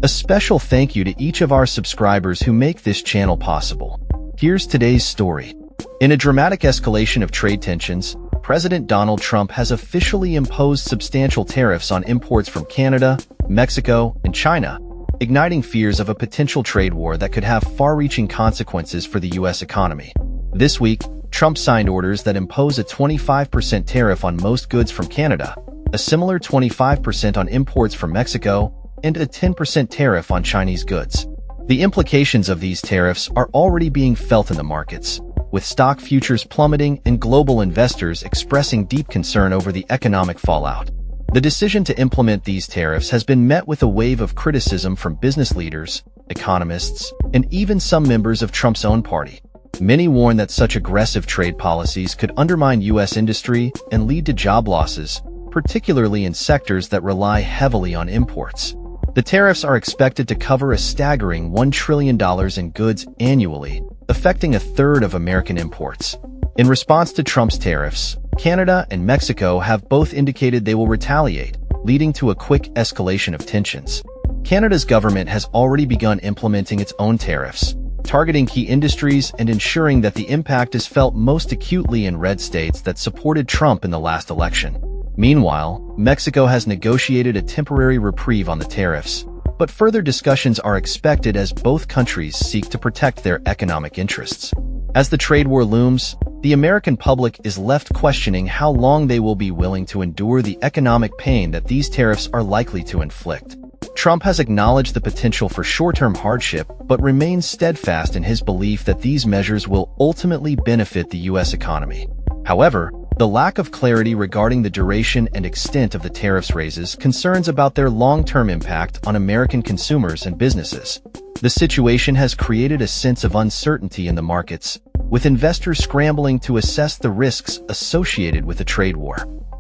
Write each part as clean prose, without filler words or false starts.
A special thank you to each of our subscribers who make this channel possible. Here's today's story. In a dramatic escalation of trade tensions, President Donald Trump has officially imposed substantial tariffs on imports from Canada, Mexico, and China, igniting fears of a potential trade war that could have far-reaching consequences for the U.S. economy. This week, Trump signed orders that impose a 25% tariff on most goods from Canada, a similar 25% on imports from Mexico, and a 10% tariff on Chinese goods. The implications of these tariffs are already being felt in the markets, with stock futures plummeting and global investors expressing deep concern over the economic fallout. The decision to implement these tariffs has been met with a wave of criticism from business leaders, economists, and even some members of Trump's own party. Many warn that such aggressive trade policies could undermine U.S. industry and lead to job losses, particularly in sectors that rely heavily on imports. The tariffs are expected to cover a staggering $1 trillion in goods annually, affecting a third of American imports. In response to Trump's tariffs, Canada and Mexico have both indicated they will retaliate, leading to a quick escalation of tensions. Canada's government has already begun implementing its own tariffs, targeting key industries and ensuring that the impact is felt most acutely in red states that supported Trump in the last election. Meanwhile, Mexico has negotiated a temporary reprieve on the tariffs, but further discussions are expected as both countries seek to protect their economic interests. As the trade war looms, the American public is left questioning how long they will be willing to endure the economic pain that these tariffs are likely to inflict. Trump has acknowledged the potential for short-term hardship, but remains steadfast in his belief that these measures will ultimately benefit the U.S. economy. However, the lack of clarity regarding the duration and extent of the tariffs raises concerns about their long-term impact on American consumers and businesses. The situation has created a sense of uncertainty in the markets, with investors scrambling to assess the risks associated with the trade war.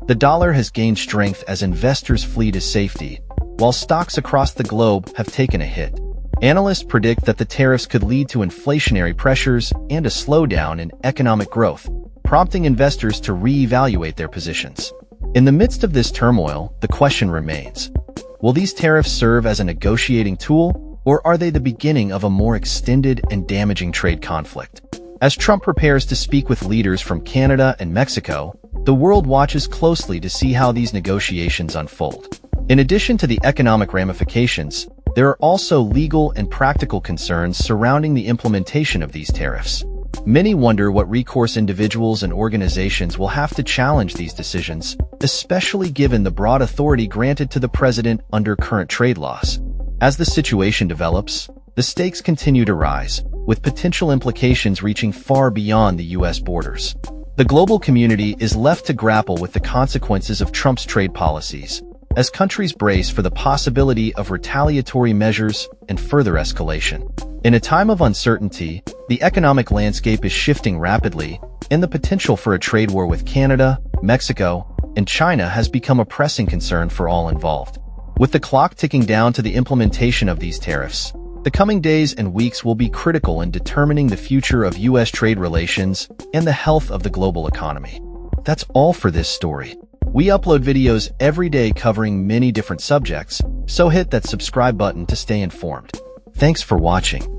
The dollar has gained strength as investors flee to safety, while stocks across the globe have taken a hit. Analysts predict that the tariffs could lead to inflationary pressures and a slowdown in economic growth, prompting investors to reevaluate their positions. In the midst of this turmoil, the question remains: will these tariffs serve as a negotiating tool, or are they the beginning of a more extended and damaging trade conflict? As Trump prepares to speak with leaders from Canada and Mexico, the world watches closely to see how these negotiations unfold. In addition to the economic ramifications, there are also legal and practical concerns surrounding the implementation of these tariffs. Many wonder what recourse individuals and organizations will have to challenge these decisions, especially given the broad authority granted to the president under current trade laws. As the situation develops, the stakes continue to rise, with potential implications reaching far beyond the U.S. borders. The global community is left to grapple with the consequences of Trump's trade policies, as countries brace for the possibility of retaliatory measures and further escalation. In a time of uncertainty, the economic landscape is shifting rapidly, and the potential for a trade war with Canada, Mexico, and China has become a pressing concern for all involved. With the clock ticking down to the implementation of these tariffs, the coming days and weeks will be critical in determining the future of U.S. trade relations and the health of the global economy. That's all for this story. We upload videos every day covering many different subjects, so hit that subscribe button to stay informed. Thanks for watching.